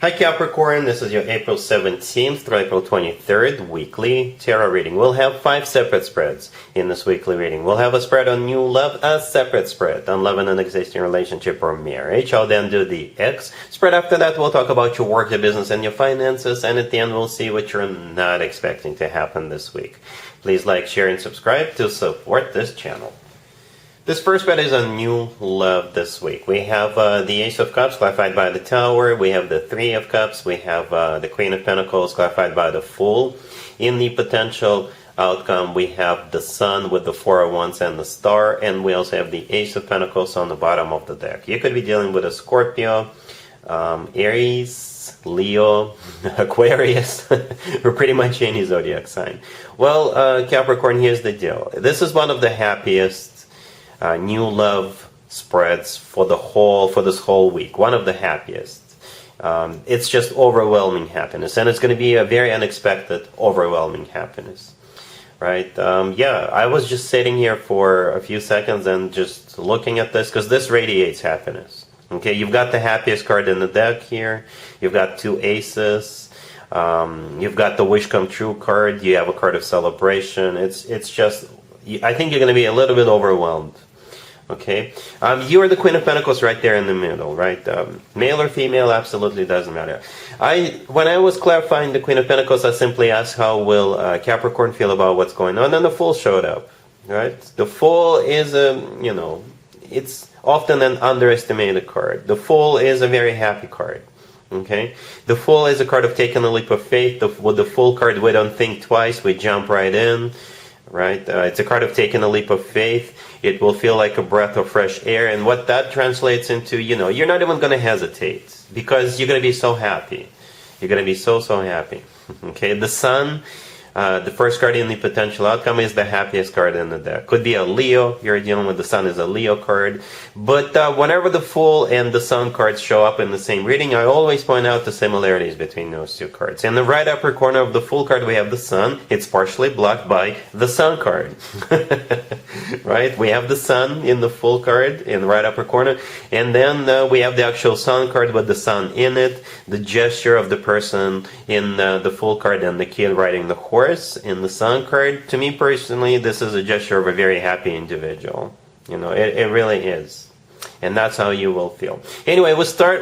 Hi Capricorn, this is your April 17th through April 23rd weekly tarot reading. We'll have 5 separate spreads in this weekly reading. We'll have a spread on new love, a separate spread on love in an existing relationship or marriage. I'll then do the X spread. After that, we'll talk about your work, your business, and your finances. And at the end, we'll see what you're not expecting to happen this week. Please like, share, and subscribe to support this channel. This first spread is on new love this week. We have the Ace of Cups clarified by the Tower. We have the Three of Cups. We have the Queen of Pentacles clarified by the Fool. In the potential outcome, we have the Sun with the Four of Wands and the Star. And we also have the Ace of Pentacles on the bottom of the deck. You could be dealing with a Scorpio, Aries, Leo, Aquarius, or pretty much any zodiac sign. Well, Capricorn, here's the deal. This is one of the happiest new love spreads for this whole week. One of the happiest. It's just overwhelming happiness, and it's going to be a very unexpected, overwhelming happiness, right? Yeah, I was just sitting here for a few seconds and just looking at this because this radiates happiness. Okay, you've got the happiest card in the deck here. You've got 2 aces. You've got the wish come true card. You have a card of celebration. It's just, I think you're going to be a little bit overwhelmed. Okay, you are the Queen of Pentacles right there in the middle, right? Male or female, absolutely doesn't matter. When I was clarifying the Queen of Pentacles, I simply asked how will Capricorn feel about what's going on, and the Fool showed up, right? The Fool is it's often an underestimated card. The Fool is a very happy card. Okay, the Fool is a card of taking a leap of faith. With the Fool card, we don't think twice, we jump right in. Right? It's a card of taking a leap of faith. It will feel like a breath of fresh air. And what that translates into, you're not even going to hesitate because you're going to be so happy. You're going to be so happy. Okay, the Sun, the first card in the potential outcome, is the happiest card in the deck. Could be a Leo. You're dealing with the Sun is a Leo card. But whenever the Fool and the Sun cards show up in the same reading, I always point out the similarities between those 2 cards. In the right upper corner of the Fool card, we have the Sun. It's partially blocked by the Sun card. Right? We have the Sun in the Fool card in the right upper corner. And then we have the actual Sun card with the Sun in it. The gesture of the person in the Fool card and the kid riding the horse in the Sun card. To me personally, this is a gesture of a very happy individual. It really is. And that's how you will feel. Anyway,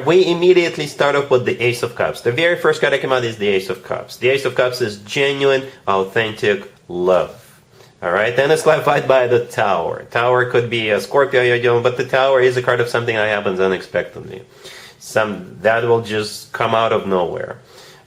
we immediately start off with the Ace of Cups. The very first card that came out is the Ace of Cups. The Ace of Cups is genuine, authentic love. Alright, then it's clarified by the Tower. Tower could be a Scorpio you're dealing, but the Tower is a card of something that happens unexpectedly. That will just come out of nowhere.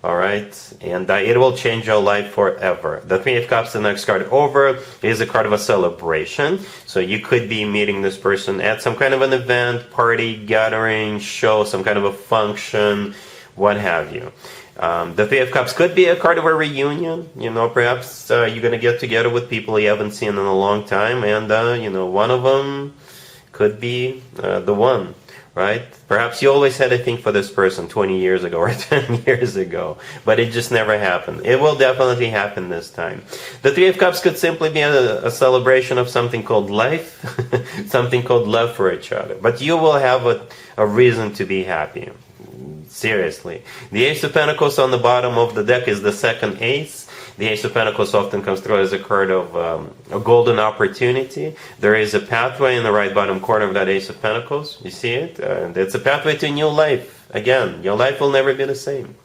Alright, and it will change your life forever. The Three of Cups, the next card over, is a card of a celebration. So you could be meeting this person at some kind of an event, party, gathering, show, some kind of a function, what have you. The Three of Cups could be a card of a reunion. Perhaps you're going to get together with people you haven't seen in a long time, and one of them could be the one. Right? Perhaps you always had a thing for this person 20 years ago or 10 years ago, but it just never happened. It will definitely happen this time. The Three of Cups could simply be a celebration of something called life, something called love for each other. But you will have a reason to be happy. Seriously. The Ace of Pentacles on the bottom of the deck is the second ace. The Ace of Pentacles often comes through as a card of a golden opportunity. There is a pathway in the right bottom corner of that Ace of Pentacles. You see it? And it's a pathway to a new life. Again, your life will never be the same.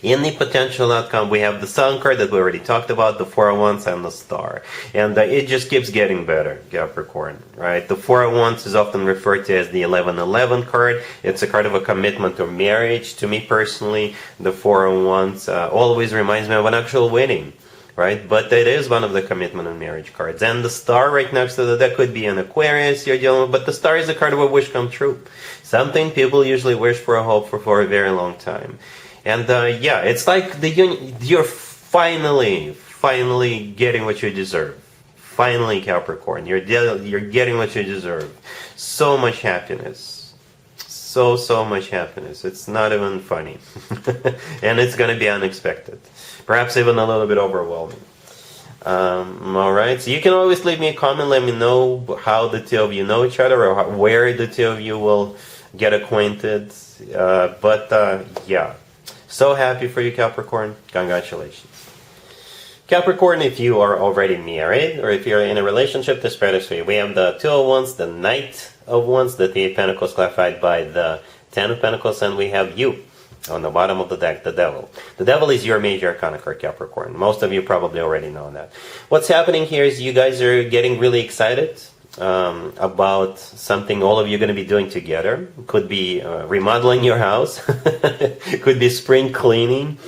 In the potential outcome, we have the Sun card that we already talked about, the Four of Wands and the Star. And it just keeps getting better, Capricorn, right? The Four of Wands is often referred to as the 1111 card. It's a card of a commitment or marriage. To me personally, the Four of Wands always reminds me of an actual wedding, right? But it is one of the commitment and marriage cards. And the Star right next to the deck could be an Aquarius you're dealing with, but the Star is a card of a wish come true. Something people usually wish for or hope for a very long time. And yeah, it's like you're finally getting what you deserve. Finally, Capricorn, you're getting what you deserve. So much happiness. So much happiness. It's not even funny. And it's going to be unexpected. Perhaps even a little bit overwhelming. Alright, so you can always leave me a comment. Let me know how the two of you know each other, or where the two of you will get acquainted. Yeah. So happy for you, Capricorn. Congratulations. Capricorn, if you are already married or if you're in a relationship, this spread is for you. We have the Two of Wands, the Knight of Wands, the Three of Pentacles clarified by the Ten of Pentacles, and we have you on the bottom of the deck, the Devil. The Devil is your major arcana card, Capricorn. Most of you probably already know that. What's happening here is you guys are getting really excited about something all of you are going to be doing together. Could be remodeling your house, could be spring cleaning,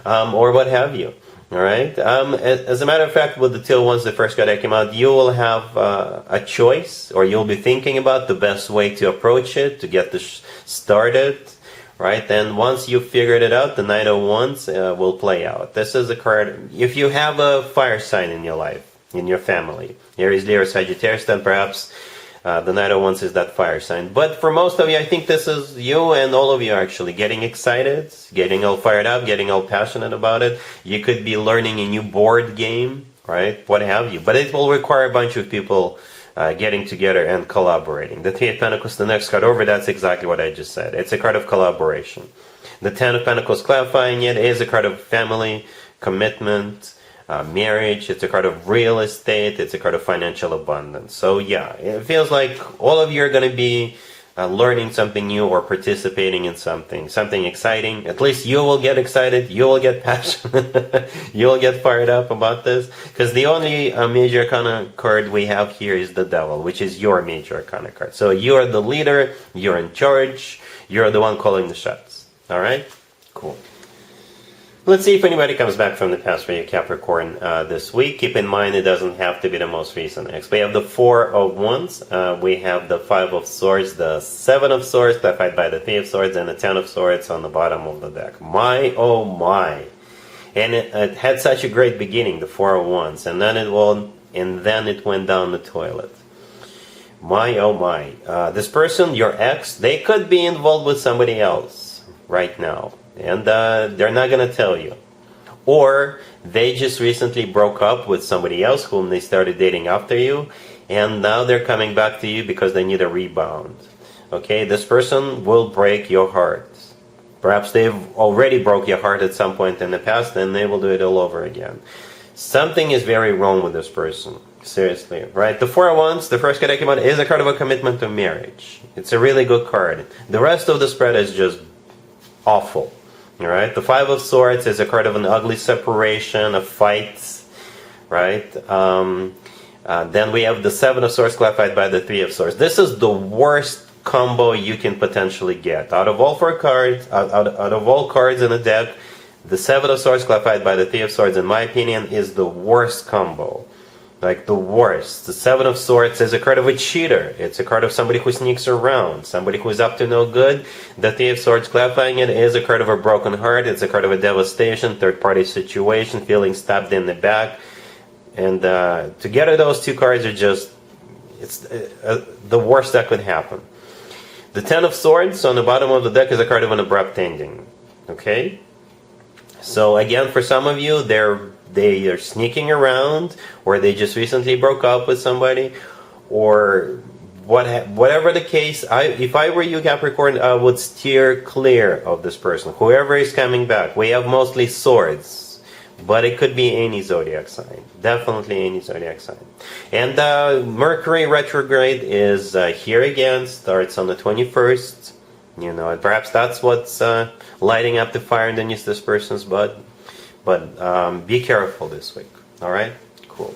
or what have you. All right. As a matter of fact, with the Two of Wands, the first card that came out, you will have a choice, or you'll be thinking about the best way to approach it, to get this started. Right. Then once you've figured it out, the Knight of Wands will play out. This is a card. If you have a fire sign in your life, in your family, Aries, Leo, Sagittarius, then perhaps the Knight of Wands is that fire sign. But for most of you, I think this is you, and all of you are actually getting excited, getting all fired up, getting all passionate about it. You could be learning a new board game, right? What have you. But it will require a bunch of people getting together and collaborating. The Three of Pentacles, the next card over, that's exactly what I just said. It's a card of collaboration. The Ten of Pentacles, clarifying it, is a card of family, commitment, marriage. It's a card of real estate. It's a card of financial abundance. So yeah, it feels like all of you are going to be learning something new or participating in something exciting. At least you will get excited. You will get passionate. You will get fired up about this. Because the only major arcana card we have here is the Devil, which is your major arcana card. So you are the leader. You're in charge. You're the one calling the shots. All right? Cool. Let's see if anybody comes back from the past for you, Capricorn, this week. Keep in mind, it doesn't have to be the most recent ex. We have the Four of Wands. We have the Five of Swords, the Seven of Swords, clarified by the Three of Swords, and the Ten of Swords on the bottom of the deck. My, oh my. And it had such a great beginning, the Four of Wands, and then it went down the toilet. My, oh my. This person, your ex, they could be involved with somebody else right now. And they're not going to tell you. Or they just recently broke up with somebody else whom they started dating after you, and now they're coming back to you because they need a rebound. Okay, this person will break your heart. Perhaps they've already broke your heart at some point in the past, and they will do it all over again. Something is very wrong with this person. Seriously, right? The Four of Wands, the first card that came out, is a card of a commitment to marriage. It's a really good card. The rest of the spread is just awful. All right, the Five of Swords is a card of an ugly separation, of fights, right? Then we have the Seven of Swords clarified by the Three of Swords. This is the worst combo you can potentially get. Out of all four cards, out of all cards in the deck, the Seven of Swords clarified by the Three of Swords, in my opinion, is the worst combo. Like the worst. The Seven of Swords is a card of a cheater. It's a card of somebody who sneaks around, somebody who is up to no good. The Three of Swords, clarifying it, is a card of a broken heart. It's a card of a devastation, third-party situation, feeling stabbed in the back. And together those two cards are just, it's the worst that could happen. The Ten of Swords on the bottom of the deck is a card of an abrupt ending. Okay? So again, for some of you, they are sneaking around, or they just recently broke up with somebody, or whatever the case. If I were you, Capricorn, I would steer clear of this person, whoever is coming back. We have mostly swords, but it could be any zodiac sign. Definitely any zodiac sign. And Mercury retrograde is here again, starts on the 21st. You know, and perhaps that's what's lighting up the fire underneath this person's butt. But be careful this week. All right? Cool.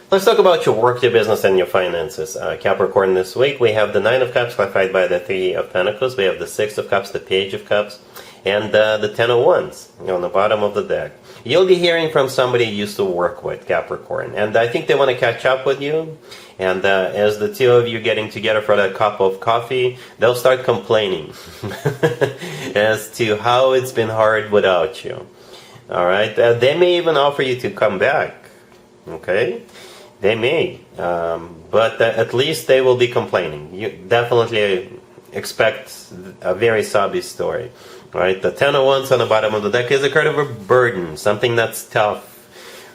Let's talk about your work, your business, and your finances. Capricorn, this week we have the Nine of Cups clarified by the Three of Pentacles. We have the Six of Cups, the Page of Cups, and the Ten of Wands on the bottom of the deck. You'll be hearing from somebody you used to work with, Capricorn. And I think they want to catch up with you. And as the two of you getting together for that cup of coffee, they'll start complaining as to how it's been hard without you. All right? They may even offer you to come back. Okay? They may. But at least they will be complaining. You definitely expect a very sobby story. Right? The Ten of Wands on the bottom of the deck is a card of a burden, something that's tough.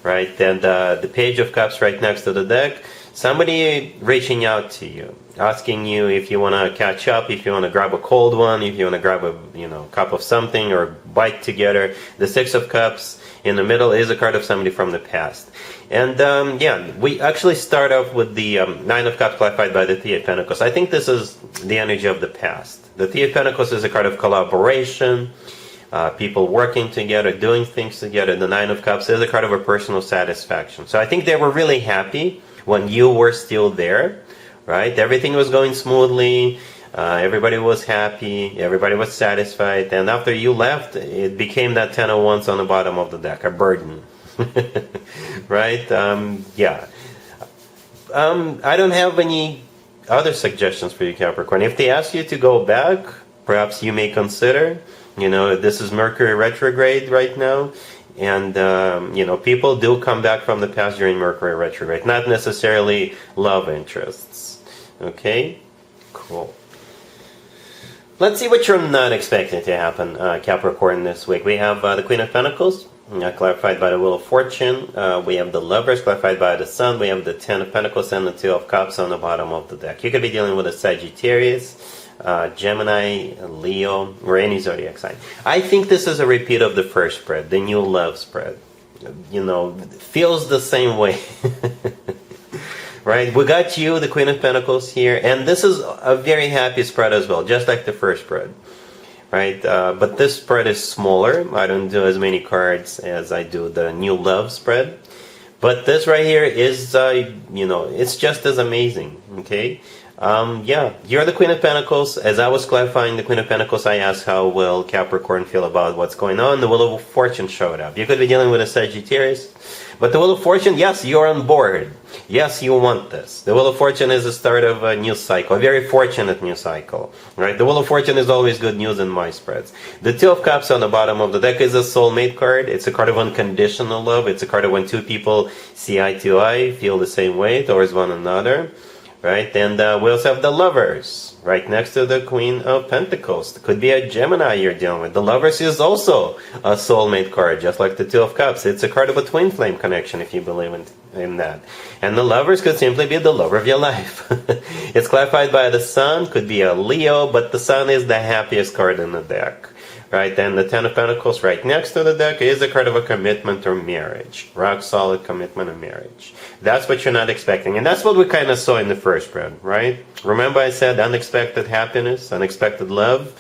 Right? And the Page of Cups right next to the deck Somebody reaching out to you, asking you if you want to catch up, if you want to grab a cold one, if you want to grab a cup of something or bite together. The Six of Cups in the middle is a card of somebody from the past. And yeah, we actually start off with the Nine of Cups clarified by the Three of Pentacles. I think this is the energy of the past. The Three of Pentacles is a card of collaboration, people working together, doing things together. The Nine of Cups is a card of a personal satisfaction. So I think they were really happy when you were still there, right? Everything was going smoothly. Everybody was happy. Everybody was satisfied. And after you left, it became that Ten of Wands on the bottom of the deck, a burden. Right? Yeah. I don't have any other suggestions for you, Capricorn. If they ask you to go back, perhaps you may consider. This is Mercury retrograde right now. And, people do come back from the past during Mercury retrograde. Not necessarily love interests. Okay? Cool. Let's see what you're not expecting to happen, Capricorn, this week. We have the Queen of Pentacles, clarified by the Wheel of Fortune. We have the Lovers, clarified by the Sun. We have the Ten of Pentacles and the Two of Cups on the bottom of the deck. You could be dealing with a Sagittarius, Gemini, Leo, or any zodiac sign. I think this is a repeat of the first spread, the new love spread. Feels the same way. Right? We got you, the Queen of Pentacles here, and this is a very happy spread as well, just like the first spread. Right? But this spread is smaller. I don't do as many cards as I do the new love spread. But this right here is, it's just as amazing. Okay? Yeah, you're the Queen of Pentacles. As I was clarifying the Queen of Pentacles, I asked how will Capricorn feel about what's going on. The Wheel of Fortune showed up. You could be dealing with a Sagittarius. But the Wheel of Fortune, yes, you're on board. Yes, you want this. The Wheel of Fortune is the start of a new cycle, a very fortunate new cycle. Right? The Wheel of Fortune is always good news in my spreads. The Two of Cups on the bottom of the deck is a soulmate card. It's a card of unconditional love. It's a card of when two people see eye to eye, feel the same way towards one another. Right? And we also have the Lovers, right next to the Queen of Pentacles. It could be a Gemini you're dealing with. The Lovers is also a soulmate card, just like the Two of Cups. It's a card of a twin flame connection, if you believe in that. And the Lovers could simply be the lover of your life. It's clarified by the Sun, could be a Leo, but the Sun is the happiest card in the deck. Right? And the Ten of Pentacles right next to the deck is a card of a commitment or marriage. Rock solid commitment or marriage. That's what you're not expecting. And that's what we kind of saw in the first spread, right? Remember I said unexpected happiness, unexpected love?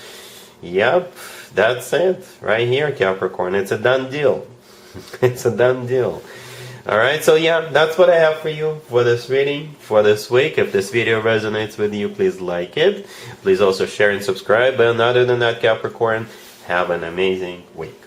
Yep, that's it. Right here, Capricorn. It's a done deal. It's a done deal. Alright, so yeah, that's what I have for you for this reading, for this week. If this video resonates with you, please like it. Please also share and subscribe. And other than that, Capricorn, have an amazing week.